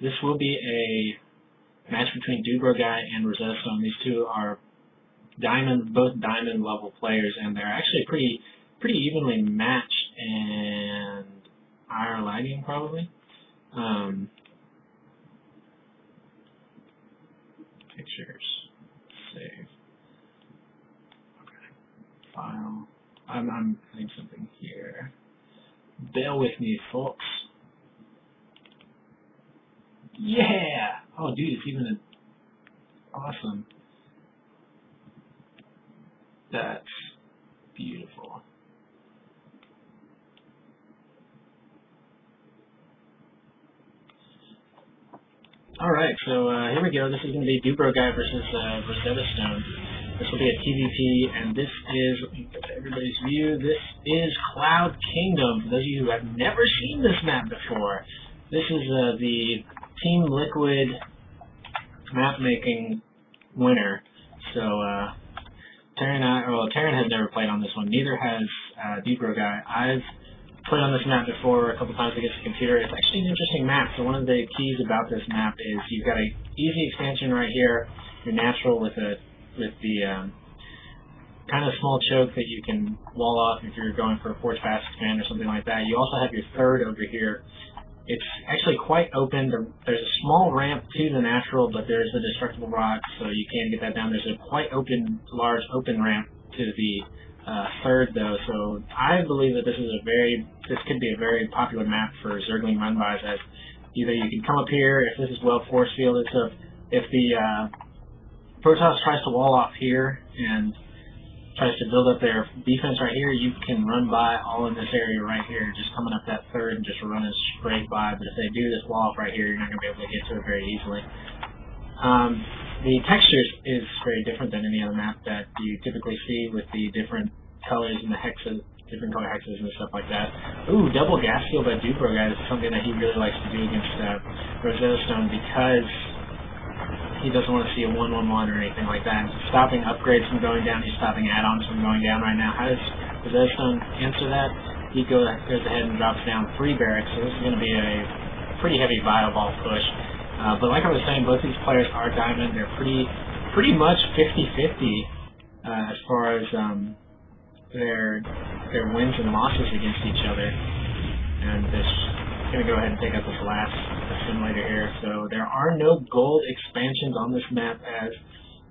this will be a match between DudebroGuy and Rosetastoned. These two are both diamond level players, and they're actually pretty evenly matched and higher lagging probably. Pictures, save. Okay. File. I'm putting something here. Bear with me, folks. Yeah! Oh, dude, it's even awesome. That's beautiful. Alright, so here we go. This is going to be DudebroGuy versus Rosetastoned. This will be a TVP, and this is, let me get to everybody's view, this is Cloud Kingdom. For those of you who have never seen this map before, this is the Team Liquid map-making winner. So, Terran has never played on this one. Neither has DudebroGuy. I've played on this map before a couple times against the computer. It's actually an interesting map. So one of the keys about this map is you've got a easy expansion right here. Your natural with the kind of small choke that you can wall off if you're going for a force fast expand or something like that. You also have your third over here. It's actually quite open. There's a small ramp to the natural, but there's a destructible rock, so you can't get that down. There's a quite large open ramp to the third, though. So I believe that this could be a very popular map for Zergling run-bys, as either you can come up here if this is well force fielded. So if the Protoss tries to wall off here and tries to build up their defense right here, you can run by all in this area right here, just coming up that third and just running straight by. But if they do this wall off right here, you're not going to be able to get to it very easily. The textures is very different than any other map that you typically see with the different colors and the hexes, different color hexes and stuff like that. Ooh, double gas field by DudebroGuy is something that he really likes to do against Rosetastoned, because he doesn't want to see a 1-1-1 or anything like that. He's stopping upgrades from going down. He's stopping add-ons from going down right now. How does Rosetastoned answer that? He goes ahead and drops down 3 barracks, so this is going to be a pretty heavy bio ball push. But like I was saying, both these players are diamond. They're pretty much 50-50 as far as their wins and losses against each other. And this going to go ahead and take up this last simulator here. So there are no gold expansions on this map, as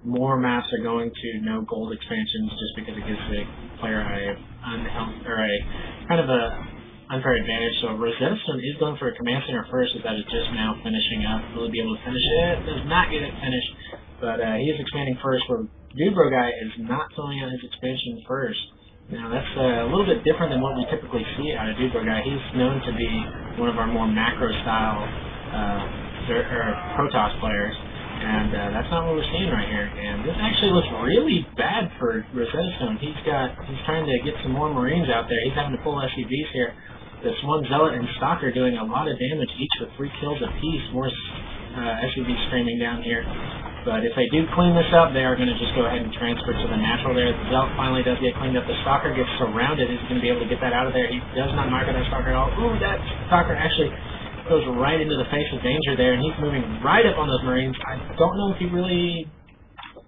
more maps are going to no gold expansions just because it gives the player a kind of a unfair advantage. So Rosetastoned is going for a command center first, as that is just now finishing up. Will he be able to finish it? Does not get it finished, but he is expanding first, where DudebroGuy is not filling out his expansion first. Now that's a little bit different than what we typically see out of DudebroGuy. He's known to be one of our more macro style Protoss players, and that's not what we're seeing right here. And this actually looks really bad for Rosetastoned. He's trying to get some more Marines out there. He's having to pull SCVs here. This one Zealot and Stalker doing a lot of damage, each with 3 kills apiece. More SCVs streaming down here. But if they do clean this up, they are going to just go ahead and transfer to the natural there. The Zealot finally does get cleaned up. The Stalker gets surrounded. He's going to be able to get that out of there. He does not micro that Stalker at all. Ooh, that Stalker actually goes right into the face of danger there, and he's moving right up on those Marines. I don't know if he really...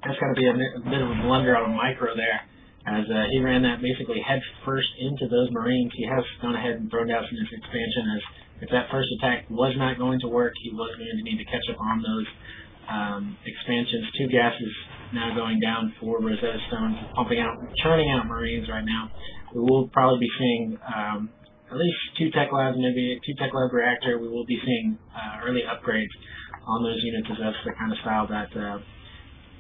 That's got to be a bit of a blunder on a micro there, as he ran that basically head first into those Marines. He has gone ahead and thrown down some expansion, as if that first attack was not going to work, he was going to need to catch up on those expansions. 2 gases now going down for Rosetastoned, churning out Marines right now. We will probably be seeing at least 2 tech labs, maybe a 2 tech lab reactor. We will be seeing early upgrades on those units, as that's the kind of style that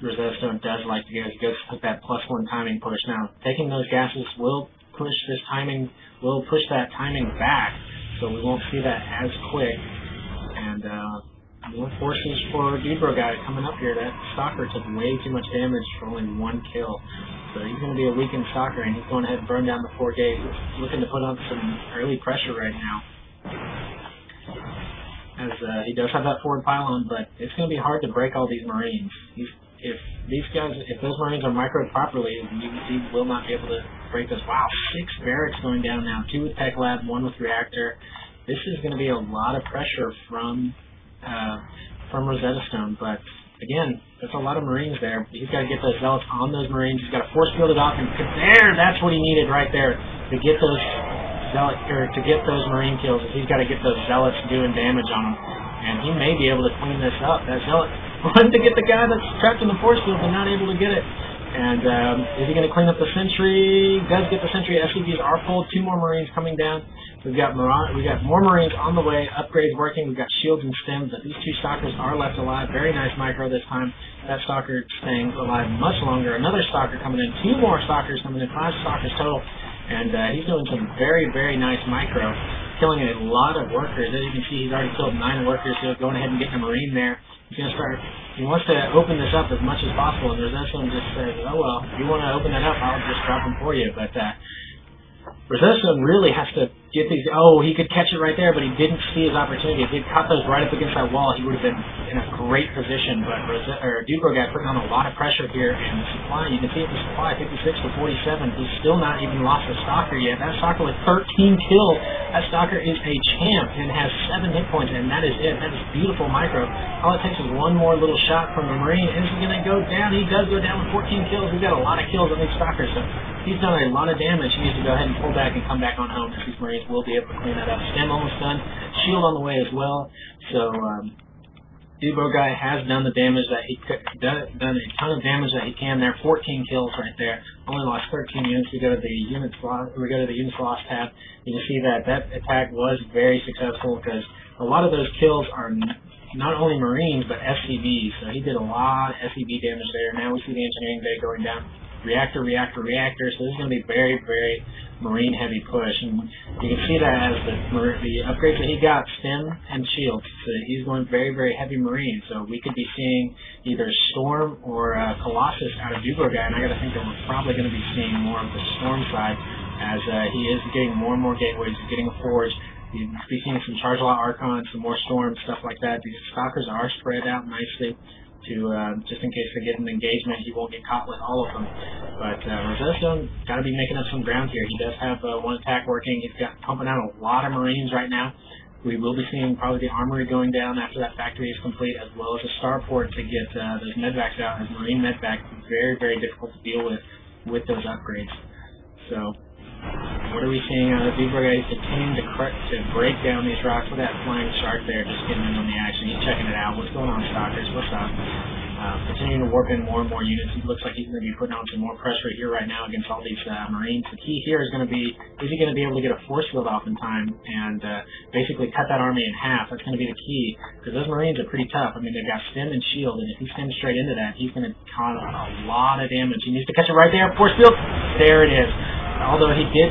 Rosetastoned does like to go. He goes with that +1 timing push. Now, taking those gases will push that timing back, so we won't see that as quick. And more forces for DudebroGuy coming up here. That Stalker took way too much damage for only 1 kill. So he's going to be a weakened Stalker, and he's going ahead and burn down the 4 gates. He's looking to put on some early pressure right now, as he does have that forward pylon, but it's going to be hard to break all these Marines. If those Marines are microed properly, he will not be able to break this. Wow, 6 barracks going down now. 2 with tech lab, 1 with reactor. This is going to be a lot of pressure from from Rosetastoned. But again, that's a lot of Marines there. He's got to get those Zealots on those Marines. He's got to force field it off, and that's what he needed right there to get those Marine kills. He's got to get those Zealots doing damage on them, and he may be able to clean this up. That Zealot wanted to get the guy that's trapped in the force field, but not able to get it. And is he going to clean up the sentry? Does get the sentry. SCVs are full. 2 more Marines coming down. We got more Marines on the way. Upgrades working. We've got shields and stems, but these 2 stalkers are left alive. Very nice micro this time. That stalker staying alive much longer. Another stalker coming in. 2 more stalkers coming in. 5 stalkers total. And he's doing some very, very nice micro, killing a lot of workers. As you can see, he's already killed 9 workers, so going ahead and getting a Marine there. He's going to start. He wants to open this up as much as possible, and Rosetastoned just says, oh, well, if you want to open that up, I'll just drop them for you. But Rosetastoned really has to get these. Oh, he could catch it right there, but he didn't see his opportunity. If he'd caught those right up against that wall, he would have been in a great position. But DudebroGuy putting on a lot of pressure here, and the supply, you can see it, the supply 56 to 47. He's still not even lost a stalker yet. That stalker with 13 kills. That stalker is a champ and has 7 hit points, and that is it. That is beautiful micro. All it takes is one more little shot from the Marine, and he's going to go down. He does go down with 14 kills. We've got a lot of kills on these stalkers, so he's done a lot of damage. He needs to go ahead and pull back and come back on home, because these Marines will be able to clean that up. Stem almost done. Shield on the way as well. So DudebroGuy has done the damage that he could, done a ton of damage that he can there. 14 kills right there. Only lost 13 units. We go to the units lost tab. You can see that that attack was very successful, because a lot of those kills are not only Marines but SCVs. So he did a lot of SCV damage there. Now we see the engineering bay going down. Reactor. So this is going to be very, very Marine heavy push, and you can see that as the upgrades that he got, stem and shield. So he's going very, very heavy Marine. So we could be seeing either Storm or Colossus out of DudebroGuy, and I got to think that we're probably going to be seeing more of the Storm side, as he is getting more and more gateways. He's getting a forge. He's seeing some Charge Lot Archons, some more Storms, stuff like that. These stalkers are spread out nicely to just in case they get an engagement, he won't get caught with all of them. But Rosetastoned got to be making up some ground here. He does have 1 attack working. He's got pumping out a lot of Marines right now. We will be seeing probably the armory going down after that factory is complete, as well as a starport to get those medvacs out. As Marine medvacs, very, very difficult to deal with those upgrades. So what are we seeing out of DudebroGuy? He's continuing to break down these rocks with that flying shark there, just getting in on the action. He's checking it out. What's going on, stalkers? What's up? Continuing to warp in more and more units. He looks like he's going to be putting on some more pressure here right now against all these Marines. The key here is going to be, is he going to be able to get a force field off in time and basically cut that army in half? That's going to be the key, because those Marines are pretty tough. I mean, they've got stem and shield, and if he stems straight into that, he's going to cause a lot of damage. He needs to catch it right there. Force field. There it is. Although he did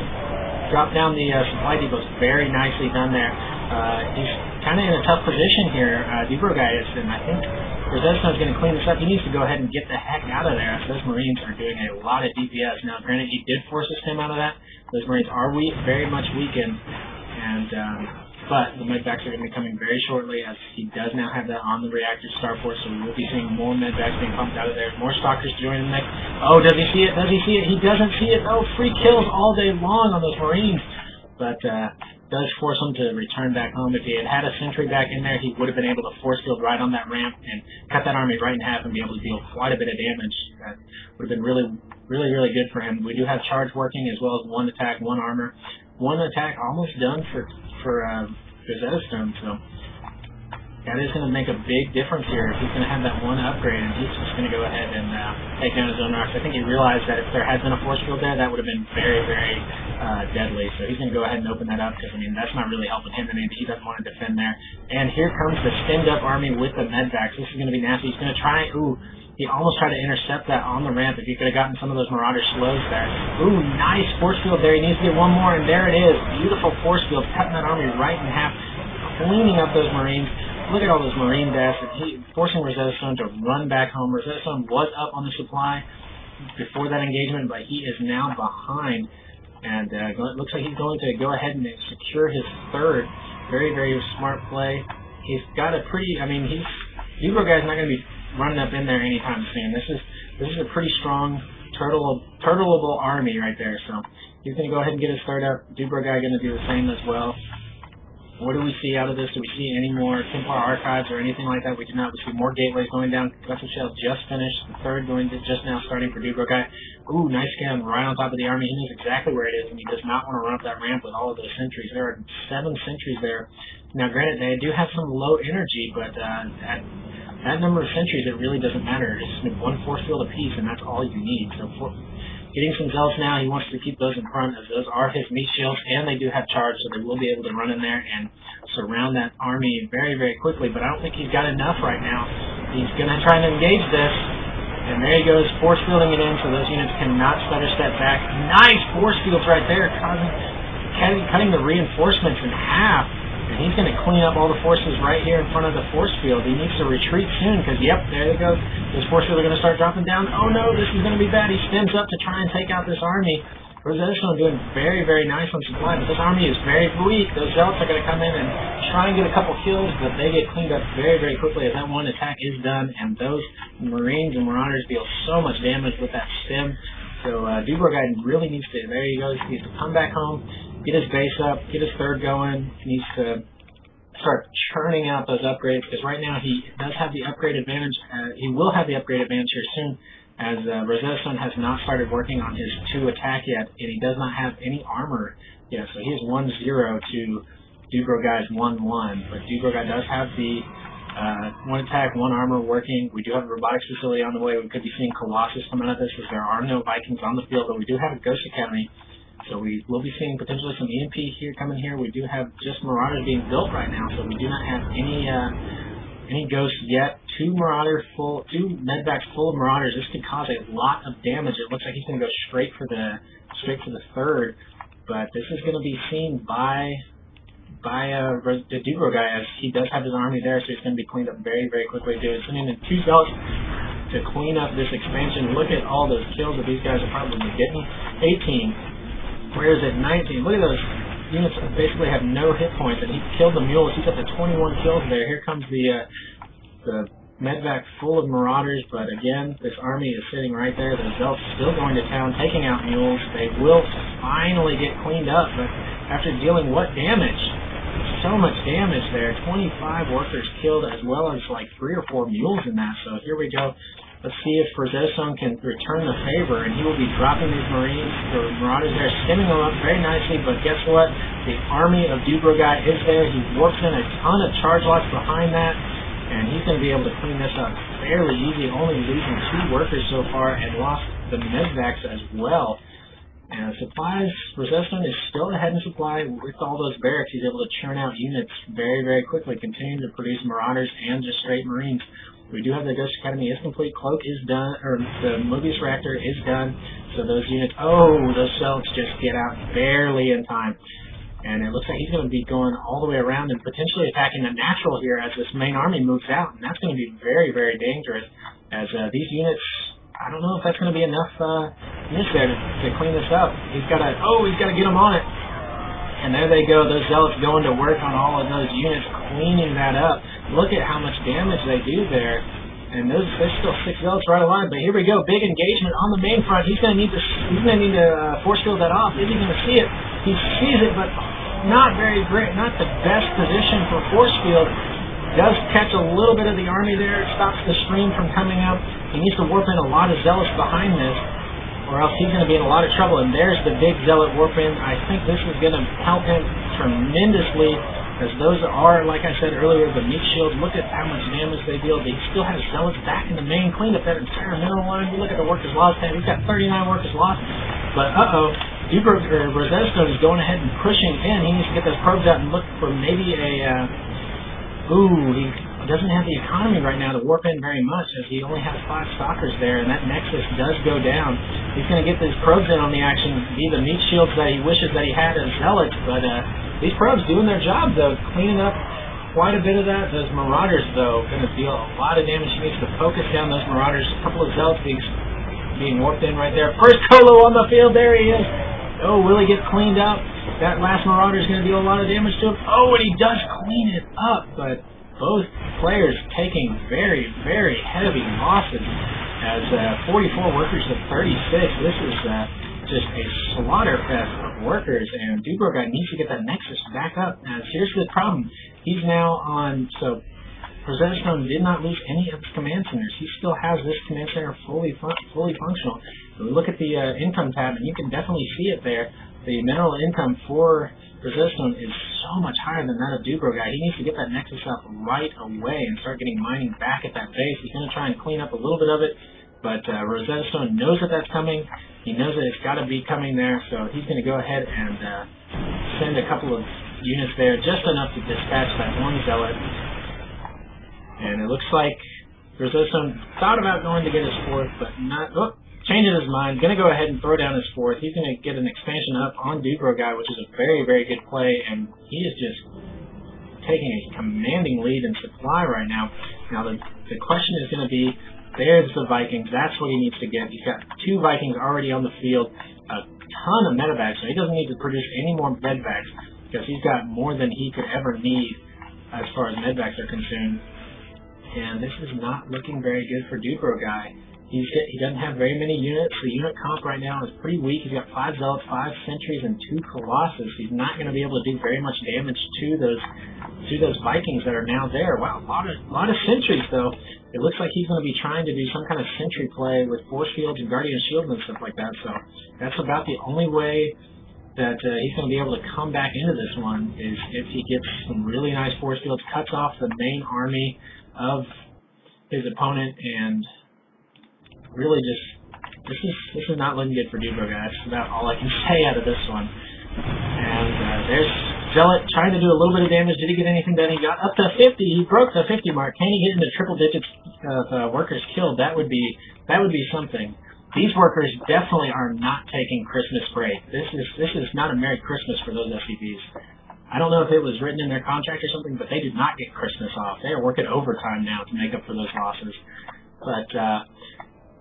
drop down the supply depots, very nicely done there. He's kind of in a tough position here, DudebroGuy is, and I think Rosetastoned is going to clean this up. He needs to go ahead and get the heck out of there. So those Marines are doing a lot of DPS. Now, granted, he did force his stem out of that. Those Marines are weak, very much weakened, and but the medvacs are going to be coming very shortly, as he does now have that on the reactor starport, so we will be seeing more medvacs being pumped out of there. More stalkers joining the next. Oh, does he see it? Does he see it? He doesn't see it. Oh, free kills all day long on those Marines. But does force him to return back home. If he had a sentry back in there, he would have been able to force field right on that ramp and cut that army right in half and be able to deal quite a bit of damage. That would have been really, really, really good for him. We do have charge working, as well as 1 attack, 1 armor. 1 attack almost done for Rosetastoned, so that is going to make a big difference here. If he's going to have that 1 upgrade, and he's just going to go ahead and take down his own rocks. I think he realized that if there had been a force field there, that would have been very, very deadly. So he's going to go ahead and open that up, because, I mean, that's not really helping him. I mean, he doesn't want to defend there. And here comes the stemmed up army with the medvacs. This is going to be nasty. He's going to try. Ooh, he almost tried to intercept that on the ramp. If he could have gotten some of those Marauder slows there. Ooh, nice force field there. He needs to get 1 more, and there it is. Beautiful force field, cutting that army right in half, cleaning up those Marines. Look at all those Marine deaths, and he forcing Rosetastoned to run back home. Rosetastoned was up on the supply before that engagement, but he is now behind, and it looks like he's going to go ahead and secure his 3rd. Very, very smart play. He's got a pretty, I mean, DudebroGuy's not going to be running up in there anytime soon. This is a pretty strong turtleable army right there, so he's going to go ahead and get his 3rd up. DudebroGuy going to do the same as well. What do we see out of this? Do we see any more Templar archives or anything like that? We do not. We see more gateways going down. Custom Shell just finished. The third going to just now starting for DudebroGuy. Ooh, nice scan right on top of the army. He knows exactly where it is, and he does not want to run up that ramp with all of those sentries. There are 7 sentries there. Now, granted, they do have some low energy, but at that number of sentries, it really doesn't matter. It's 1 force field apiece, and that's all you need. So getting some zealots now, he wants to keep those in front, as those are his meat shields, and they do have charge, so they will be able to run in there and surround that army very, very quickly. But I don't think he's got enough right now. He's going to try and engage this, and there he goes, force fielding it in, so those units cannot stutter step back. Nice force fields right there, cutting the reinforcements in half. And he's going to clean up all the forces right here in front of the force field. He needs to retreat soon because, yep, there they go. Those forces are going to start dropping down. Oh, no, this is going to be bad. He stems up to try and take out this army. Rosetastoned doing very, very nice on supply, but this army is very weak. Those zealots are going to come in and try and get a couple kills, but they get cleaned up very, very quickly as that one attack is done, and those Marines and Marauders deal so much damage with that stem. So DudebroGuy really needs to, there he goes, he needs to come back home, get his base up, get his third going. He needs to start churning out those upgrades, because right now he does have the upgrade advantage. He will have the upgrade advantage here soon, as Rosetastoned has not started working on his 2 attack yet, and he does not have any armor yet. So he is 1-0 to DudebroGuy's 1-1. But DudebroGuy does have the 1 attack, 1 armor working. We do have a robotics facility on the way. We could be seeing Colossus coming at this, as there are no Vikings on the field, but we do have a Ghost Academy. So we will be seeing potentially some EMP here coming here. We do have just Marauders being built right now, so we do not have any ghosts yet. 2 medvacs full of Marauders. This could cause a lot of damage. It looks like he's going to go straight for the third, but this is going to be seen by the DudebroGuy, as he does have his army there, so he's going to be cleaned up very, very quickly. Sending in 2 zealots to clean up this expansion. Look at all those kills that these guys are probably getting. 18. Where is it? 19. Look at those units that basically have no hit points, and he killed the mules. He's up to 21 kills there. Here comes the medvac full of Marauders, but again, this army is sitting right there. The zealots still going to town, taking out mules. They will finally get cleaned up, but after dealing what damage? So much damage there. 25 workers killed, as well as like 3 or 4 mules in that. So here we go. Let's see if Rosetastoned can return the favor, and he will be dropping these Marines or Marauders there, stemming them up very nicely. But guess what? The army of DudebroGuy is there. He warps in a ton of charge lots behind that, and he's going to be able to clean this up fairly easy, only losing 2 workers so far, and lost the medvacs as well. And supplies, Rosetastoned is still ahead in supply. With all those barracks, he's able to churn out units very, very quickly, continuing to produce Marauders and just straight Marines. We do have the Ghost Academy is complete. Cloak is done, or the Mobius Reactor is done. So those units, those cells just get out barely in time. And it looks like he's going to be going all the way around and potentially attacking the natural here as this main army moves out. And that's going to be very, very dangerous, as these units, I don't know if that's going to be enough units there to clean this up. He's got to get them on it. And there they go, those zealots going to work on all of those units, cleaning that up. Look at how much damage they do there. And there's still 6 zealots right alive. But here we go, big engagement on the main front. He's going to need to force field that off. Is he going to see it? He sees it, but not very great, not the best position for force field. Does catch a little bit of the army there. Stops the stream from coming out. He needs to warp in a lot of zealots behind this, or else he's going to be in a lot of trouble. And there's the big zealot warp in. I think this is going to help him tremendously, as those are, like I said earlier, the meat shields. Look at how much damage they deal. He still has zealots back in the main, cleaned up that entire middle line. You look at the workers lost, and he's got 39 workers lost. But Rosetastoned is going ahead and pushing in. He needs to get those probes out and look for maybe he doesn't have the economy right now to warp in very much, as he only has 5 stalkers there, and that Nexus does go down. He's going to get those probes in on the action, be the meat shields that he wishes that he had as zealots, but these probes doing their job, though, cleaning up quite a bit of that. Those Marauders, though, going to deal a lot of damage. He needs to focus down those Marauders. A couple of zealots being warped in right there. First Colo on the field, there he is. Oh, will he get cleaned up? That last Marauder is going to deal a lot of damage to him. Oh, and he does clean it up, but both players taking very, very heavy losses, as 44 workers to 36. This is just a slaughter fest of workers, and DudebroGuy needs to get that Nexus back up. Now, here's the problem. He's now on, so Rosetastoned did not lose any of his command centers. He still has this command center fully functional. So we look at the income tab, and you can definitely see it there. The mineral income for Rosetastoned is so much higher than that of DudebroGuy. He needs to get that Nexus up right away and start getting mining back at that base. He's going to try and clean up a little bit of it, but Rosetastoned knows that that's coming. He knows that it's got to be coming there, so he's going to go ahead and send a couple of units there, just enough to dispatch that one zealot. And it looks like Rosetastoned thought about going to get his fourth, but not. Oh, changing his mind. Going to go ahead and throw down his fourth. He's going to get an expansion up on DudebroGuy, which is a very, very good play, and he is just taking a commanding lead in supply right now. Now the question is going to be, there's the Vikings. That's what he needs to get. He's got 2 Vikings already on the field, a ton of medevacs, so he doesn't need to produce any more medvacs because he's got more than he could ever need as far as medvacs are concerned. And this is not looking very good for DudebroGuy. He doesn't have very many units. The unit comp right now is pretty weak. He's got 5 Zealots, 5 Sentries, and 2 Colossus. He's not going to be able to do very much damage to those Vikings that are now there. Wow, a lot of Sentries though. It looks like he's going to be trying to do some kind of Sentry play with Force Fields and Guardian Shield and stuff like that. So that's about the only way that he's going to be able to come back into this one is if he gets some really nice Force Fields, cuts off the main army of his opponent, and really just this is not looking good for DudebroGuy. That's about all I can say out of this one. And there's Zealot trying to do a little bit of damage. Did he get anything done? He got up to 50. He broke the 50 mark. Can he get into triple digits of workers killed? That would be something. These workers definitely are not taking Christmas break. This is not a Merry Christmas for those SCVs. I don't know if it was written in their contract or something, but they did not get Christmas off. They are working overtime now to make up for those losses. But a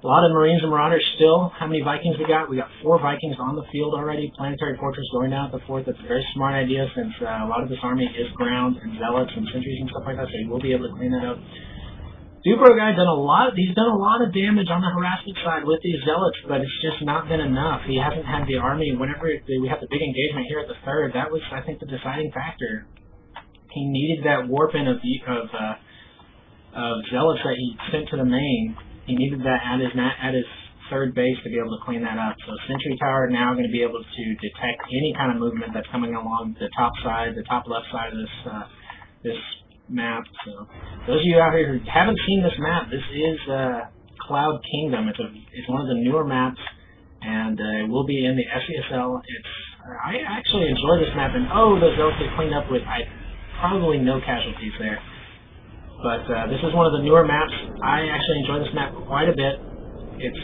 lot of Marines and Marauders still. How many Vikings we got? We got 4 Vikings on the field already. Planetary Fortress going down at the 4th. That's a very smart idea since a lot of this army is ground and zealots and sentries and stuff like that, so he will be able to clean that up. DudebroGuy he's done a lot of damage on the harassment side with these zealots, but it's just not been enough. He hasn't had the army. Whenever we have the big engagement here at the 3rd, that was, I think, the deciding factor. He needed that warping of zealots that he sent to the main. He needed that at his 3rd base to be able to clean that up. So Sentry Tower now going to be able to detect any kind of movement that's coming along the top side, the top left side of this map. So those of you out here who haven't seen this map, this is Cloud Kingdom. It's one of the newer maps, and it will be in the SESL. I actually enjoy this map, and those zealots get cleaned up with probably no casualties there. But this is one of the newer maps. I actually enjoy this map quite a bit. It's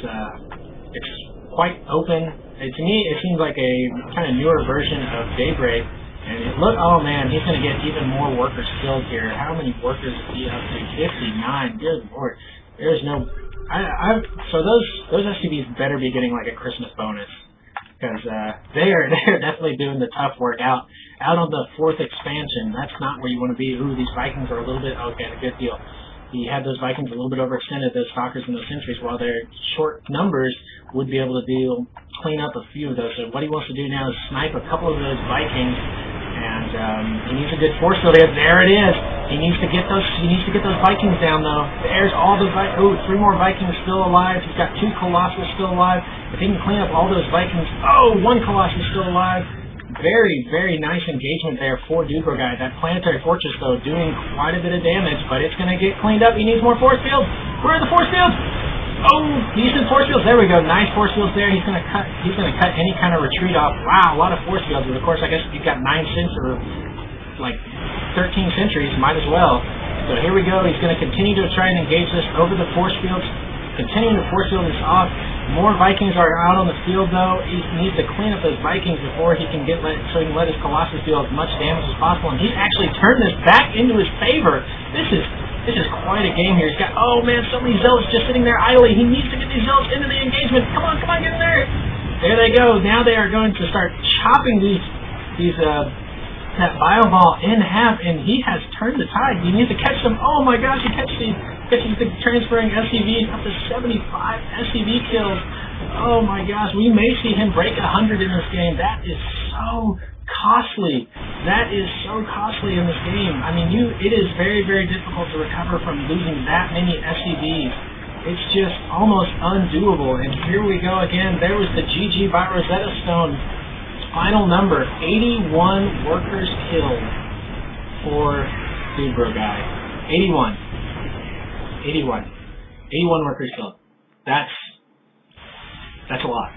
quite open. To me, it seems like a kind of newer version of Daybreak. And oh man, he's going to get even more workers killed here. How many workers is he up to? 59. Good lord. There's no. So those SCVs better be getting like a Christmas bonus, because they're definitely doing the tough work out on the 4th expansion. That's not where you want to be. Ooh, these Vikings are a little bit okay. A good deal. He had those Vikings a little bit overextended, those Stalkers and those Sentries, while their short numbers would be able to clean up a few of those. So what he wants to do now is snipe a couple of those Vikings, and he needs a good force field. There it is. He needs to get those Vikings down though. There's all the Vikings. 3 more Vikings still alive. He's got 2 Colossus still alive. If he can clean up all those Vikings, 1 Colossus still alive. Very, very nice engagement there for DudebroGuy. That Planetary Fortress, though, doing quite a bit of damage, but it's going to get cleaned up. He needs more force fields. Where are the force fields? Decent force fields. There we go. Nice force fields there. He's going to cut any kind of retreat off. Wow, a lot of force fields. But of course, I guess you've got 9 or like 13 Sentries. Might as well. So here we go. He's going to continue to try and engage this over the force fields. Continuing to force field this off. More Vikings are out on the field, though. He needs to clean up those Vikings before he can so he can let his Colossus deal as much damage as possible. And he's actually turned this back into his favor. This is quite a game here. He's got, so many Zealots just sitting there idly. He needs to get these Zealots into the engagement. Come on, get in there. There they go. Now they are going to start chopping that Bioball in half, and he has turned the tide. He needs to catch them. Oh my gosh, he catches these. He's transferring SCVs up to 75 SCV kills. Oh my gosh, we may see him break 100 in this game. That is so costly. That is so costly in this game. I mean, it is very, very difficult to recover from losing that many SCVs. It's just almost undoable. And here we go again. There was the GG by Rosetastoned. Final number, 81 workers killed for DudebroGuy. 81 workers killed. That's a lot.